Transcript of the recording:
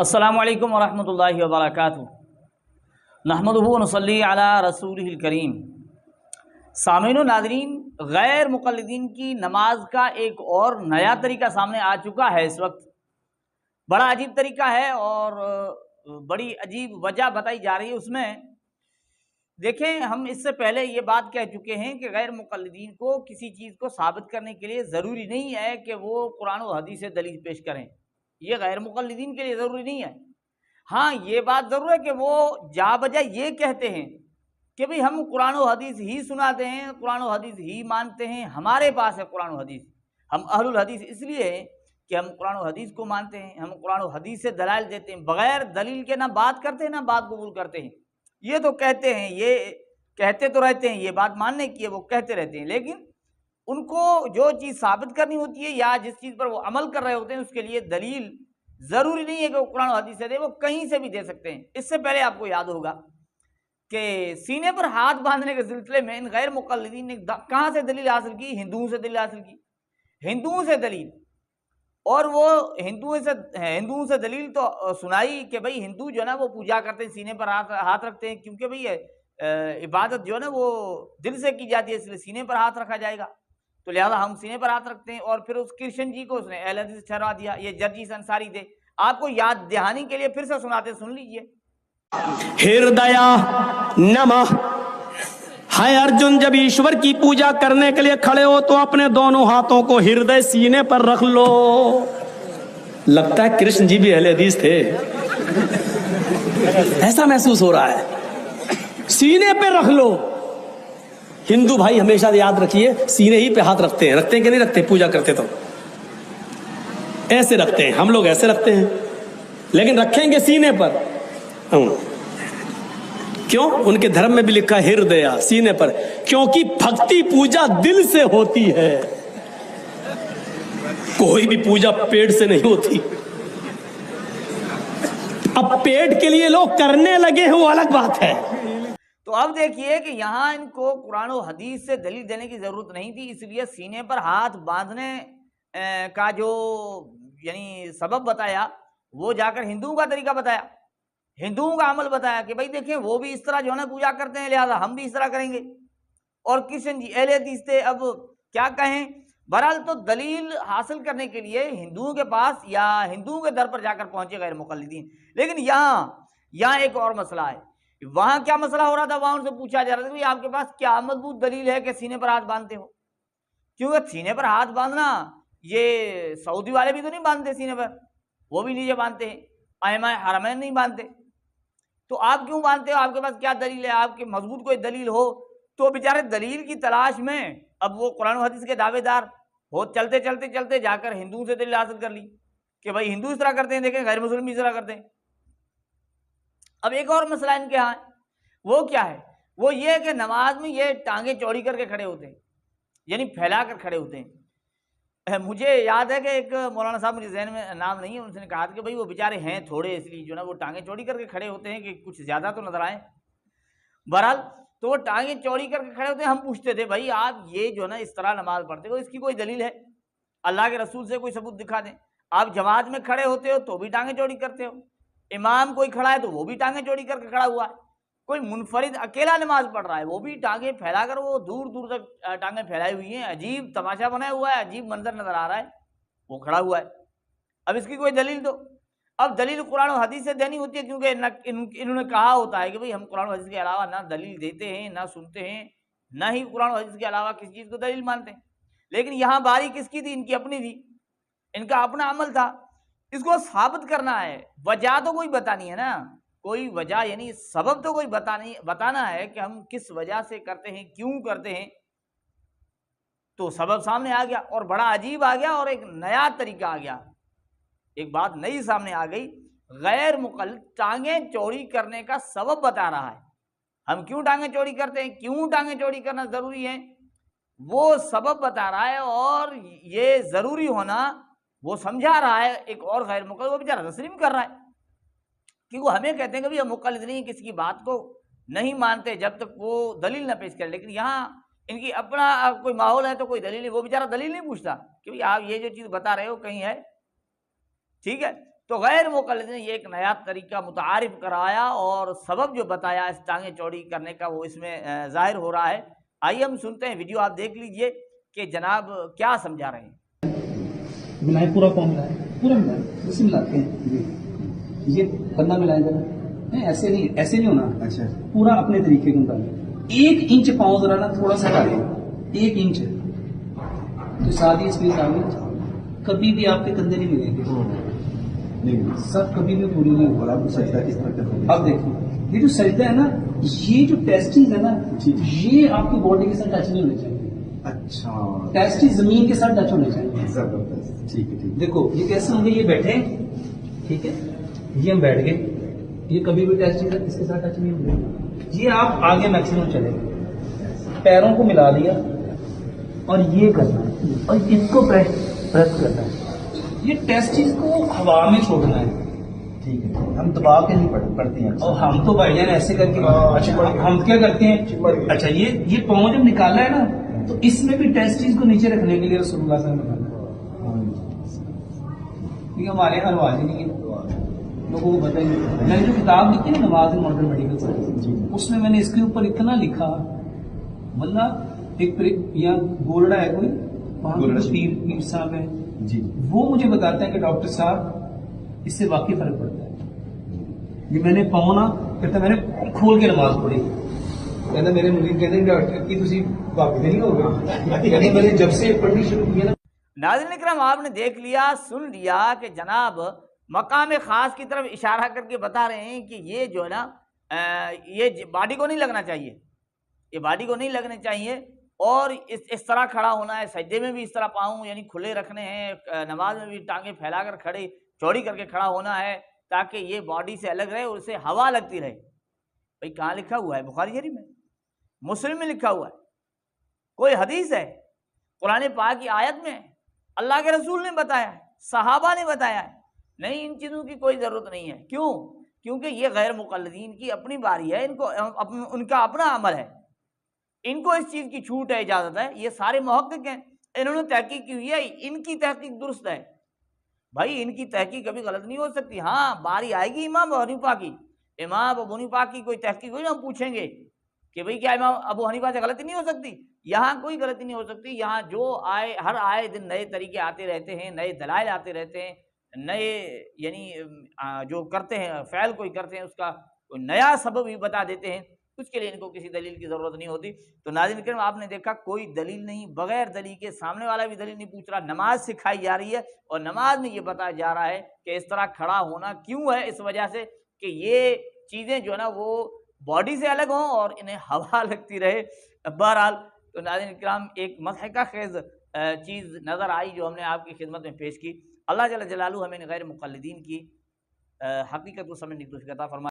السلام علیکم ورحمۃ اللہ وبرکاتہ۔ نحمدہ ونصلی علی رسولہ الکریم۔ سامعین و ناظرین، غیر مقلدین کی نماز کا ایک اور نیا طریقہ سامنے آ چکا ہے۔ اس وقت بڑا عجیب طریقہ ہے اور بڑی عجیب وجہ بتائی جا رہی ہے اس میں۔ دیکھیں، ہم اس سے پہلے یہ بات کہہ چکے ہیں کہ غیر مقلدین کو کسی چیز کو ثابت کرنے کے لیے ضروری نہیں ہے کہ وہ قرآن و حدیث سے دلیل پیش کریں۔ یہ غیر مقلدین کے لیے ضروری نہیں ہے۔ ہاں، یہ بات ضرور ہے کہ وہ جا بجا یہ کہتے ہیں کہ بھئی ہم قرآن و حدیث ہی سناتے ہیں، قرآن و حدیث ہی مانتے ہیں، ہمارے پاس ہے قرآن و حدیث، ہم اہل الحدیث اس لیے ہیں کہ ہم قرآن و حدیث کو مانتے ہیں، ہم قرآن و حدیث سے دلائل دیتے ہیں، بغیر دلیل کے نہ بات کرتے ہیں نہ بات قبول کرتے ہیں۔ یہ تو کہتے ہیں، یہ کہتے تو رہتے ہیں، یہ بات ماننے کی ہے، وہ کہتے رہتے ہیں، لیکن ان کو جو چیز ثابت کرنی ہوتی ہے یا جس چیز پر وہ عمل کر رہے ہوتے ہیں اس کے لیے دلیل ضروری نہیں ہے کہ وہ قرآن و حدیث سے دے، وہ کہیں سے بھی دے سکتے ہیں۔ اس سے پہلے آپ کو یاد ہوگا کہ سینے پر ہاتھ باندھنے کے سلسلے میں ان غیر مقلدین نے کہاں سے دلیل حاصل کی؟ ہندوؤں سے دلیل حاصل کی، ہندوؤں سے دلیل، اور وہ ہندوؤں سے دلیل تو سنائی کہ بھئی ہندو جو ہے نا وہ پوجا کرتے ہیں، سینے پر ہاتھ رکھتے ہیں، کیونکہ بھئی عبادت جو ہے نا وہ دل سے کی جاتی ہے، اس لیے سینے پر ہاتھ رکھا جائے گا، تو لہذا ہم سینے پر ہاتھ رکھتے ہیں۔ اور پھر اس کرشن جی کو اس نے اہل حدیث ٹھہرا دیا، یہ جرجیس انصاری تھے۔ آپ کو یاد دہانی کے لیے پھر سے سناتے، سن لیجئے۔ ہردیا نمః۔ ہے ارجن، جب ایشور کی پوجا کرنے کے لیے کھڑے ہو تو اپنے دونوں ہاتھوں کو ہردے سینے پر رکھ لو۔ لگتا ہے کرشن جی بھی اہل حدیث تھے، ایسا محسوس ہو رہا ہے۔ سینے پہ رکھ لو۔ ہندو بھائی ہمیشہ یاد رکھیے، سینے ہی پہ ہاتھ رکھتے ہیں کہ نہیں رکھتے؟ پوجا کرتے تو ایسے رکھتے ہیں، ہم لوگ ایسے رکھتے ہیں، لیکن رکھیں گے سینے پر۔ کیوں؟ ان کے دھرم میں بھی لکھا ہے ہردیا، سینے پر، کیونکہ بھکتی پوجا دل سے ہوتی ہے، کوئی بھی پوجا پیٹ سے نہیں ہوتی۔ اب پیٹ کے لیے لوگ کرنے لگے ہیں، وہ الگ بات ہے۔ تو اب دیکھیے کہ یہاں ان کو قرآن و حدیث سے دلیل دینے کی ضرورت نہیں تھی، اس لیے سینے پر ہاتھ باندھنے کا جو یعنی سبب بتایا وہ جا کر ہندوؤں کا طریقہ بتایا، ہندوؤں کا عمل بتایا کہ بھئی دیکھیں وہ بھی اس طرح جو ہے نا پوجا کرتے ہیں، لہذا ہم بھی اس طرح کریں گے۔ اور کرشن جی اہل حدیث تھے، اب کیا کہیں۔ بہرحال تو دلیل حاصل کرنے کے لیے ہندوؤں کے پاس یا ہندوؤں کے در پر جا کر پہنچے غیر مقلدین۔ لیکن یہاں ایک اور مسئلہ ہے۔ وہاں کیا مسئلہ ہو رہا تھا؟ وہاں ان سے پوچھا جا رہا تھا کہ آپ کے پاس کیا مضبوط دلیل ہے کہ سینے پر ہاتھ باندھتے ہو؟ کیونکہ سینے پر ہاتھ باندھنا یہ سعودی والے بھی تو نہیں باندھتے سینے پر، وہ بھی نیچے باندھتے ہیں، ائمہ حرمین نہیں باندھتے، تو آپ کیوں باندھتے ہو؟ آپ کے پاس کیا دلیل ہے؟ آپ کے مضبوط کوئی دلیل ہو تو بیچارے دلیل کی تلاش میں اب وہ قرآن و حدیث کے دعوے دار ہو، چلتے جا کر ہندوؤں سے دلیل حاصل کر لی کہ بھائی ہندو اس طرح کرتے ہیں، دیکھیں غیر مسلم بھی اس طرح کرتے ہیں۔ اب ایک اور مسئلہ ان کے ہاں ہے، وہ کیا ہے؟ وہ یہ کہ نماز میں یہ ٹانگیں چوڑی کر کے کھڑے ہوتے ہیں، یعنی پھیلا کر کھڑے ہوتے ہیں۔ مجھے یاد ہے کہ ایک مولانا صاحب، مجھے ذہن میں نام نہیں ہے، ان سے نے کہا تھا کہ بھائی وہ بیچارے ہیں تھوڑے، اس لیے جو نا وہ ٹانگیں چوڑی کر کے کھڑے ہوتے ہیں کہ کچھ زیادہ تو نظر آئیں۔ بہرحال تو وہ ٹانگیں چوڑی کر کے کھڑے ہوتے ہیں۔ ہم پوچھتے تھے بھائی آپ یہ جو نا اس طرح نماز پڑھتے ہو، اس کی کوئی دلیل ہے؟ اللہ کے رسول سے کوئی ثبوت دکھا دیں۔ آپ جماعت میں کھڑے ہوتے ہو تو بھی ٹانگیں چوڑی کرتے ہو، امام کوئی کھڑا ہے تو وہ بھی ٹانگیں چوڑی کر کے کھڑا ہوا ہے، کوئی منفرد اکیلا نماز پڑھ رہا ہے وہ بھی ٹانگیں پھیلا کر، وہ دور تک ٹانگیں پھیلائی ہوئی ہیں، عجیب تماشا بنایا ہوا ہے، عجیب منظر نظر آ رہا ہے، وہ کھڑا ہوا ہے۔ اب اس کی کوئی دلیل دو۔ اب دلیل قرآن و حدیث سے دینی ہوتی ہے، کیونکہ انہوں نے کہا ہوتا ہے کہ بھئی ہم قرآن و حدیث کے علاوہ نہ دلیل دیتے ہیں، نہ سنتے ہیں، نہ ہی قرآن و حدیث کے علاوہ کسی چیز کو دلیل مانتے ہیں۔ لیکن یہاں باری کس کی تھی؟ ان کی اپنی تھی، ان کا اپنا عمل تھا، اس کو ثابت کرنا ہے۔ وجہ تو کوئی بتانی ہے نا، کوئی وجہ یعنی سبب تو کوئی بتانا ہے کہ ہم کس وجہ سے کرتے ہیں، کیوں کرتے ہیں۔ تو سبب سامنے آ گیا اور بڑا عجیب آ گیا، اور ایک نیا طریقہ آ گیا، ایک بات نئی سامنے آ گئی۔ غیر مقلد ٹانگیں چوڑی کرنے کا سبب بتا رہا ہے، ہم کیوں ٹانگیں چوڑی کرتے ہیں، کیوں ٹانگیں چوڑی کرنا ضروری ہے، وہ سبب بتا رہا ہے، اور یہ ضروری ہونا وہ سمجھا رہا ہے۔ ایک اور غیر مقلد وہ بیچارہ تسلیم کر رہا ہے، کیونکہ وہ ہمیں کہتے ہیں کہ ہم مقلد نہیں، کسی کی بات کو نہیں مانتے جب تک وہ دلیل نہ پیش کرے۔ لیکن یہاں ان کی اپنا کوئی ماحول ہے تو کوئی دلیل نہیں، وہ بیچارہ دلیل نہیں پوچھتا کہ آپ یہ جو چیز بتا رہے ہو کہیں ہے، ٹھیک ہے۔ تو غیر مقلد نے یہ ایک نیا طریقہ متعارف کرایا اور سبب جو بتایا اس ٹانگیں چوڑی کرنے کا وہ اس میں ظاہر ہو رہا ہے۔ آئیے ہم سنتے ہیں، ویڈیو آپ دیکھ لیجئے کہ جناب کیا سمجھا رہے ہیں۔ ملائیں، پورا پاؤں ملائیں، پورا ملائیں، اسے ملاتے ہیں یہ بندہ ملائیں ذرا، نہیں ایسے نہیں ہونا، اچھا پورا اپنے طریقے کا مطابق 1 انچ پاؤں ذرا نا تھوڑا سا ڈالیں، 1 انچ تو ساتھ ہی اسپیس آ گئی، کبھی بھی آپ کے کندھے نہیں ملیں گے، نہیں سب کبھی بھی پوری نہیں ہوگا۔ آپ کو سجدہ کس طرح کرتے ہیں؟ اب دیکھیں یہ جو سجدہ ہے نا، یہ جو ٹیسٹیز ہے نا، یہ آپ کی باڈی کے ساتھ ٹچ نہیں ہونے چاہیے۔ اچھا، ٹیسٹیز زمین کے ساتھ ٹچ ہونے چاہیے۔ زبردست، ٹھیک ہے۔ دیکھو یہ کیسے ہوں گے، یہ بیٹھے ٹھیک ہے، یہ ہم بیٹھ گئے، یہ کبھی بھی ٹیسٹیز اس کے ساتھ ٹچ نہیں ہوں گے۔ یہ آپ آگے میکسیمم چلے گئے، پیروں کو ملا لیا اور یہ کرنا ہے اور اس کو پریس کرنا ہے، یہ ٹیسٹیز کو ہوا میں چھوڑنا ہے، ٹھیک ہے، ہم دبا کے نہیں پڑتے ہیں، اور ہم تو بھائی جان ایسے کر کے، اچھا ہم کیا کرتے ہیں، اچھا یہ پاؤں جب نکالا ہے نا تو اس میں بھی ٹیسٹیز کو نیچے رکھنے کے لیے رسول اللہ صلی اللہ علیہ وسلم کیونکہ ہمارے یہاں رواج ہی نہیں ہے، لوگوں کو بتائیں گے۔ میں نے جو کتاب لکھی نا نماز ماڈرن میڈیکل سائنس، اس میں نے اس کے اوپر اتنا لکھا، مطلب ایک یا گولڑا ہے کوئی وہاں پیر صاحب ہے جی، وہ مجھے بتاتے ہیں کہ ڈاکٹر صاحب اس سے واقعی فرق پڑتا ہے۔ یہ میں نے پاؤں نا کہتا میں نے کھول کے نماز پڑھی، کہتا میرے مرید کہتے ہیں ڈاکٹر کی تسی واقعی نہیں ہو گئے، کہتے میں نے جب سے پڑھنی شروع کی نا۔ ناظرین اکرام، آپ نے دیکھ لیا، سن لیا کہ جناب مقام خاص کی طرف اشارہ کر کے بتا رہے ہیں کہ یہ جو ہے نا یہ باڈی کو نہیں لگنا چاہیے، یہ باڈی کو نہیں لگنے چاہیے، اور اس طرح کھڑا ہونا ہے، سجدے میں بھی اس طرح پاؤں یعنی کھلے رکھنے ہیں، نماز میں بھی ٹانگیں پھیلا کر کھڑے چوڑی کر کے کھڑا ہونا ہے تاکہ یہ باڈی سے الگ رہے اور اسے ہوا لگتی رہے۔ بھئی کہاں لکھا ہوا ہے؟ بخاری شریف میں، مسلم میں لکھا ہوا ہے، کوئی حدیث ہے؟ قرآن پاک کی آیت میں اللہ کے رسول نے بتایا ہے، صحابہ نے بتایا ہے؟ نہیں، ان چیزوں کی کوئی ضرورت نہیں ہے۔ کیوں؟ کیونکہ یہ غیر مقلدین کی اپنی باری ہے، ان کا اپنا عمل ہے، ان کو اس چیز کی چھوٹ ہے، اجازت ہے۔ یہ سارے محقق ہیں، انہوں نے تحقیق کی ہوئی ہے، ان کی تحقیق درست ہے۔ بھائی ان کی تحقیق کبھی غلط نہیں ہو سکتی۔ ہاں باری آئے گی امام ابو حنیفہ کی، امام ابو حنیفہ کی کوئی تحقیق ہوئی نا، ہم پوچھیں گے کہ بھئی کیا امام ابو حنیفہ سے غلطی نہیں ہو سکتی؟ یہاں کوئی غلطی نہیں ہو سکتی، یہاں جو ہر آئے دن نئے طریقے آتے رہتے ہیں، نئے دلائل آتے رہتے ہیں، نئے یعنی جو کرتے ہیں فعل کوئی کرتے ہیں اس کا کوئی نیا سبب بھی بتا دیتے ہیں، اس کے لیے ان کو کسی دلیل کی ضرورت نہیں ہوتی۔ تو ناظرین کرام، آپ نے دیکھا کوئی دلیل نہیں، بغیر دلیل کے، سامنے والا بھی دلیل نہیں پوچھ رہا، نماز سکھائی جا رہی ہے اور نماز میں یہ بتایا جا رہا ہے کہ اس طرح کھڑا ہونا کیوں ہے، اس وجہ سے کہ یہ چیزیں جو ہے نا وہ باڈی سے الگ ہوں اور انہیں ہوا لگتی رہے۔ بہرحال تو ناظرین کرام، ایک مضحکہ خیز چیز نظر آئی جو ہم نے آپ کی خدمت میں پیش کی۔ اللہ جل جلالہ ہمیں غیر مقلدین کی حقیقت کو سمجھنے کی توفیق عطا فرمائے۔